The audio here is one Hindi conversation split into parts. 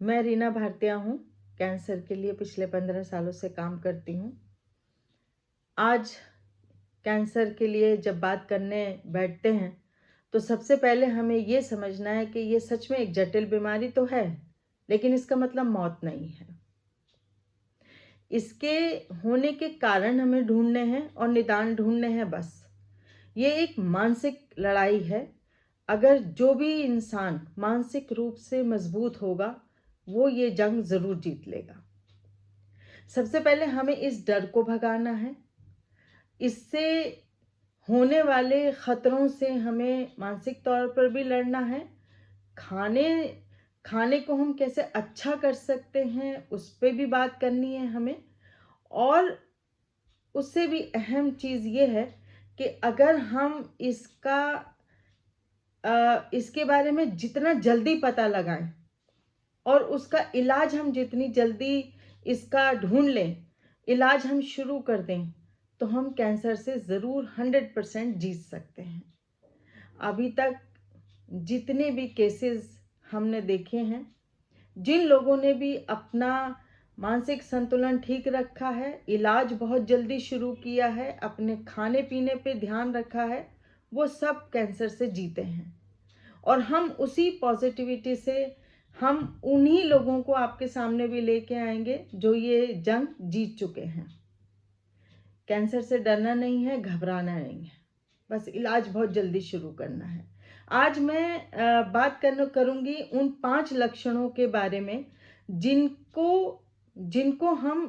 मैं रीना भारतीय हूँ। कैंसर के लिए पिछले 15 सालों से काम करती हूँ। आज कैंसर के लिए जब बात करने बैठते हैं तो सबसे पहले हमें ये समझना है कि ये सच में एक जटिल बीमारी तो है, लेकिन इसका मतलब मौत नहीं है। इसके होने के कारण हमें ढूंढने हैं और निदान ढूंढने हैं बस। ये एक मानसिक लड़ाई है। अगर जो भी इंसान मानसिक रूप से मजबूत होगा वो ये जंग ज़रूर जीत लेगा। सबसे पहले हमें इस डर को भगाना है। इससे होने वाले ख़तरों से हमें मानसिक तौर पर भी लड़ना है। खाने खाने को हम कैसे अच्छा कर सकते हैं उस पे भी बात करनी है हमें। और उससे भी अहम चीज़ ये है कि अगर हम इसके बारे में जितना जल्दी पता लगाएं और उसका इलाज हम जितनी जल्दी इसका ढूंढ लें, इलाज हम शुरू कर दें, तो हम कैंसर से ज़रूर 100% जीत सकते हैं। अभी तक जितने भी केसेस हमने देखे हैं, जिन लोगों ने भी अपना मानसिक संतुलन ठीक रखा है, इलाज बहुत जल्दी शुरू किया है, अपने खाने पीने पे ध्यान रखा है, वो सब कैंसर से जीते हैं। और हम उसी पॉजिटिविटी से हम उन्हीं लोगों को आपके सामने भी लेके आएंगे जो ये जंग जीत चुके हैं। कैंसर से डरना नहीं है, घबराना नहीं है, बस इलाज बहुत जल्दी शुरू करना है। आज मैं बात करूंगी उन 5 लक्षणों के बारे में जिनको जिनको हम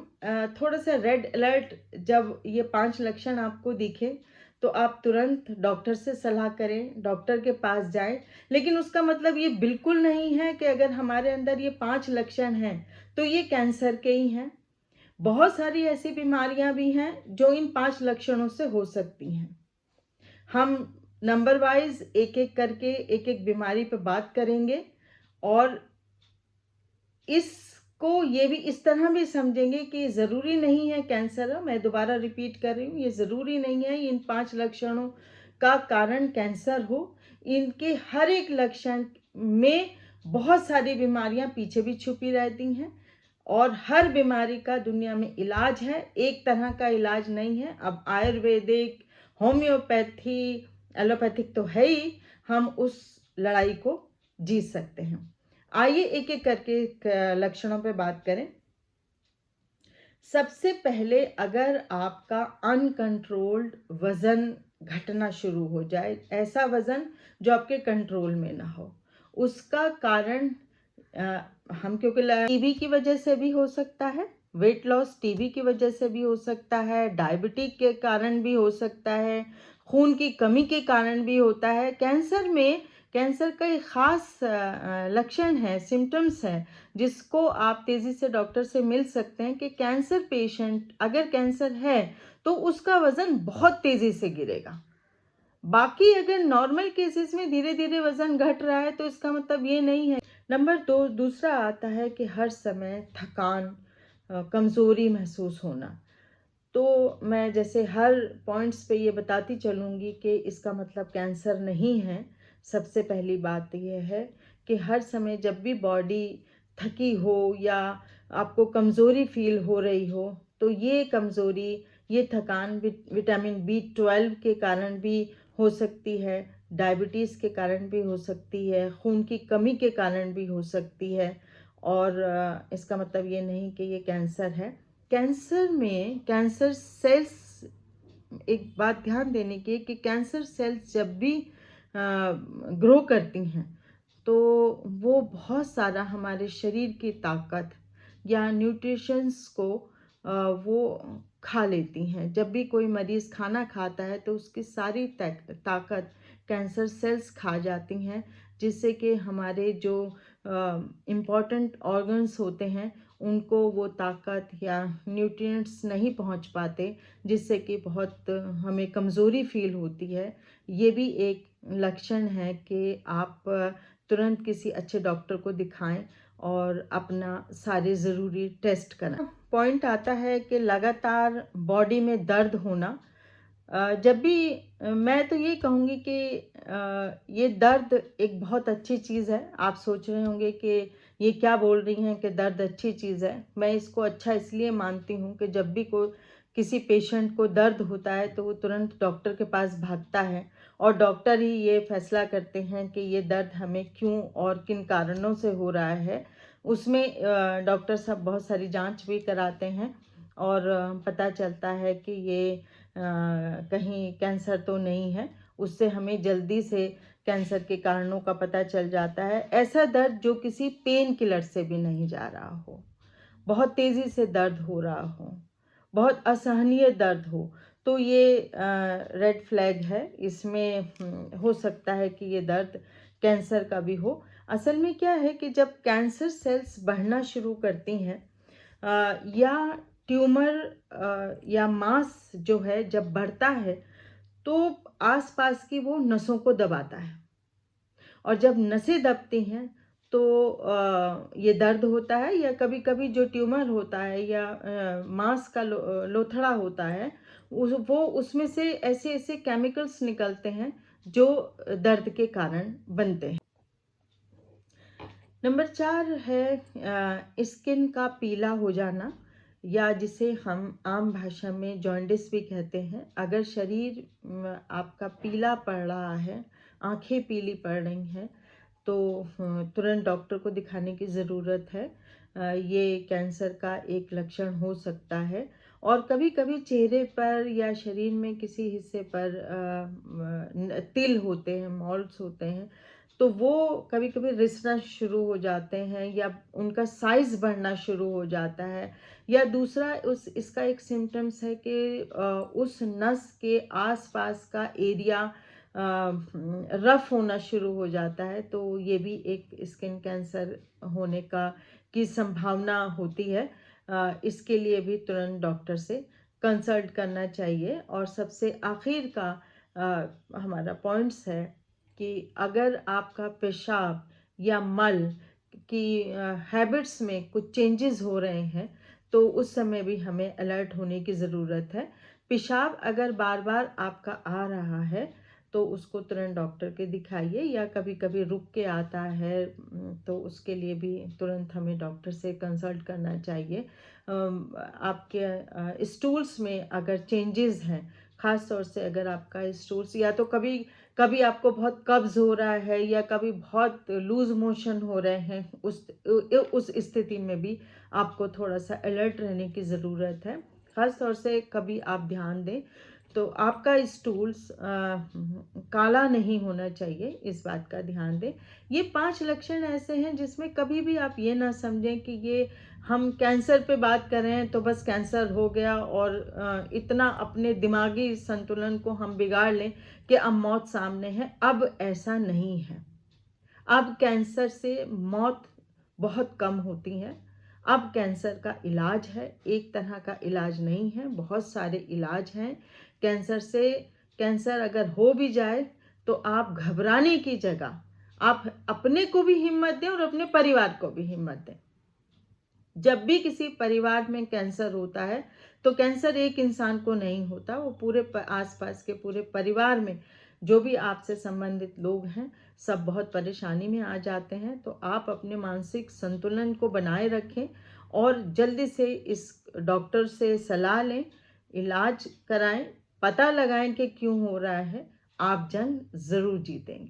थोड़ा सा रेड अलर्ट, जब ये 5 लक्षण आपको दिखे तो आप तुरंत डॉक्टर से सलाह करें, डॉक्टर के पास जाएं। लेकिन उसका मतलब ये बिल्कुल नहीं है कि अगर हमारे अंदर ये 5 लक्षण हैं तो ये कैंसर के ही हैं। बहुत सारी ऐसी बीमारियां भी हैं जो इन 5 लक्षणों से हो सकती हैं। हम नंबर वाइज एक एक करके एक एक बीमारी पे बात करेंगे और इसको ये भी इस तरह भी समझेंगे कि ज़रूरी नहीं है कैंसर है। मैं दोबारा रिपीट कर रही हूँ, ये ज़रूरी नहीं है इन 5 लक्षणों का कारण कैंसर हो। इनके हर एक लक्षण में बहुत सारी बीमारियां पीछे भी छुपी रहती हैं और हर बीमारी का दुनिया में इलाज है। एक तरह का इलाज नहीं है। अब आयुर्वेदिक, होम्योपैथी, एलोपैथिक तो है ही, हम उस लड़ाई को जीत सकते हैं। आइए एक एक करके लक्षणों पे बात करें। सबसे पहले अगर आपका अनकंट्रोल्ड वजन घटना शुरू हो जाए, ऐसा वजन जो आपके कंट्रोल में ना हो, उसका कारण हम क्योंकि टीबी की वजह से भी हो सकता है, वेट लॉस टीबी की वजह से भी हो सकता है, डायबिटीज के कारण भी हो सकता है, खून की कमी के कारण भी होता है। कैंसर का एक ख़ास लक्षण है, सिम्टम्स है, जिसको आप तेज़ी से डॉक्टर से मिल सकते हैं कि कैंसर पेशेंट अगर कैंसर है तो उसका वज़न बहुत तेज़ी से गिरेगा। बाकी अगर नॉर्मल केसेस में धीरे धीरे वज़न घट रहा है तो इसका मतलब ये नहीं है। नंबर 2, दूसरा आता है कि हर समय थकान, कमज़ोरी महसूस होना। तो मैं जैसे हर पॉइंट्स पे ये बताती चलूँगी कि इसका मतलब कैंसर नहीं है। सबसे पहली बात ये है कि हर समय जब भी बॉडी थकी हो या आपको कमज़ोरी फ़ील हो रही हो, तो ये कमज़ोरी, ये थकान विटामिन B12 के कारण भी हो सकती है, डायबिटीज़ के कारण भी हो सकती है, खून की कमी के कारण भी हो सकती है। और इसका मतलब ये नहीं कि ये कैंसर है। कैंसर सेल्स, एक बात ध्यान देने की कि कैंसर सेल्स जब भी ग्रो करती हैं तो वो बहुत सारा हमारे शरीर की ताकत या न्यूट्रिशंस को वो खा लेती हैं। जब भी कोई मरीज़ खाना खाता है तो उसकी सारी ताकत कैंसर सेल्स खा जाती हैं, जिससे कि हमारे जो इम्पॉर्टेंट ऑर्गन्स होते हैं उनको वो ताकत या न्यूट्रिएंट्स नहीं पहुंच पाते, जिससे कि बहुत हमें कमज़ोरी फील होती है। ये भी एक लक्षण है कि आप तुरंत किसी अच्छे डॉक्टर को दिखाएं और अपना सारे ज़रूरी टेस्ट कराएं। पॉइंट आता है कि लगातार बॉडी में दर्द होना। जब भी मैं तो ये कहूँगी कि ये दर्द एक बहुत अच्छी चीज़ है। आप सोच रहे होंगे कि ये क्या बोल रही हैं कि दर्द अच्छी चीज़ है। मैं इसको अच्छा इसलिए मानती हूँ कि जब भी कोई किसी पेशेंट को दर्द होता है तो वो तुरंत डॉक्टर के पास भागता है और डॉक्टर ही ये फैसला करते हैं कि ये दर्द हमें क्यों और किन कारणों से हो रहा है। उसमें डॉक्टर साहब बहुत सारी जांच भी कराते हैं और पता चलता है कि ये कहीं कैंसर तो नहीं है। उससे हमें जल्दी से कैंसर के कारणों का पता चल जाता है। ऐसा दर्द जो किसी पेन किलर से भी नहीं जा रहा हो, बहुत तेज़ी से दर्द हो रहा हो, बहुत असहनीय दर्द हो, तो ये रेड फ्लैग है। इसमें हो सकता है कि ये दर्द कैंसर का भी हो। असल में क्या है कि जब कैंसर सेल्स बढ़ना शुरू करती हैं या ट्यूमर या मास जो है जब बढ़ता है तो आसपास की वो नसों को दबाता है और जब नसें दबती हैं तो ये दर्द होता है। या कभी-कभी जो ट्यूमर होता है या मांस का लोथड़ा होता है वो उसमें से ऐसे-ऐसे केमिकल्स निकलते हैं जो दर्द के कारण बनते हैं। नंबर 4 है स्किन का पीला हो जाना या जिसे हम आम भाषा में जॉन्डिस भी कहते हैं। अगर शरीर आपका पीला पड़ रहा है, आँखें पीली पड़ रही हैं तो तुरंत डॉक्टर को दिखाने की ज़रूरत है। ये कैंसर का एक लक्षण हो सकता है और कभी-कभी चेहरे पर या शरीर में किसी हिस्से पर तिल होते हैं, मॉल्स होते हैं, तो वो कभी-कभी रिसना शुरू हो जाते हैं या उनका साइज़ बढ़ना शुरू हो जाता है। या दूसरा इसका एक सिम्पटम्स है कि उस नस के आस-पास का एरिया रफ़ होना शुरू हो जाता है, तो ये भी एक स्किन कैंसर होने की संभावना होती है। इसके लिए भी तुरंत डॉक्टर से कंसल्ट करना चाहिए। और सबसे आखिर का हमारा पॉइंट्स है कि अगर आपका पेशाब या मल की हैबिट्स में कुछ चेंजेस हो रहे हैं तो उस समय भी हमें अलर्ट होने की ज़रूरत है। पेशाब अगर बार-बार आपका आ रहा है तो उसको तुरंत डॉक्टर के दिखाइए या कभी-कभी रुक के आता है तो उसके लिए भी तुरंत हमें डॉक्टर से कंसल्ट करना चाहिए। आपके स्टूल्स में अगर चेंजेस हैं, ख़ास तौर से अगर आपका स्टूल्स या तो कभी कभी आपको बहुत कब्ज़ हो रहा है या कभी बहुत लूज़ मोशन हो रहे हैं, उस स्थिति में भी आपको थोड़ा-सा अलर्ट रहने की ज़रूरत है। ख़ास तौर से कभी आप ध्यान दें तो आपका स्टूल्स काला नहीं होना चाहिए, इस बात का ध्यान दें। ये 5 लक्षण ऐसे हैं जिसमें कभी भी आप ये ना समझें कि ये हम कैंसर पे बात कर रहे हैं तो बस कैंसर हो गया और इतना अपने दिमागी संतुलन को हम बिगाड़ लें कि अब मौत सामने है। अब ऐसा नहीं है। अब कैंसर से मौत बहुत कम होती है। अब कैंसर का इलाज है, एक तरह का इलाज नहीं है, बहुत सारे इलाज हैं। कैंसर से कैंसर अगर हो भी जाए तो आप घबराने की जगह आप अपने को भी हिम्मत दें और अपने परिवार को भी हिम्मत दें। जब भी किसी परिवार में कैंसर होता है तो कैंसर एक इंसान को नहीं होता, वो पूरे आसपास के पूरे परिवार में जो भी आपसे संबंधित लोग हैं सब बहुत परेशानी में आ जाते हैं। तो आप अपने मानसिक संतुलन को बनाए रखें और जल्दी से इस डॉक्टर से सलाह लें, इलाज कराएं, पता लगाएं कि क्यों हो रहा है। आप जंग ज़रूर जीतेंगे।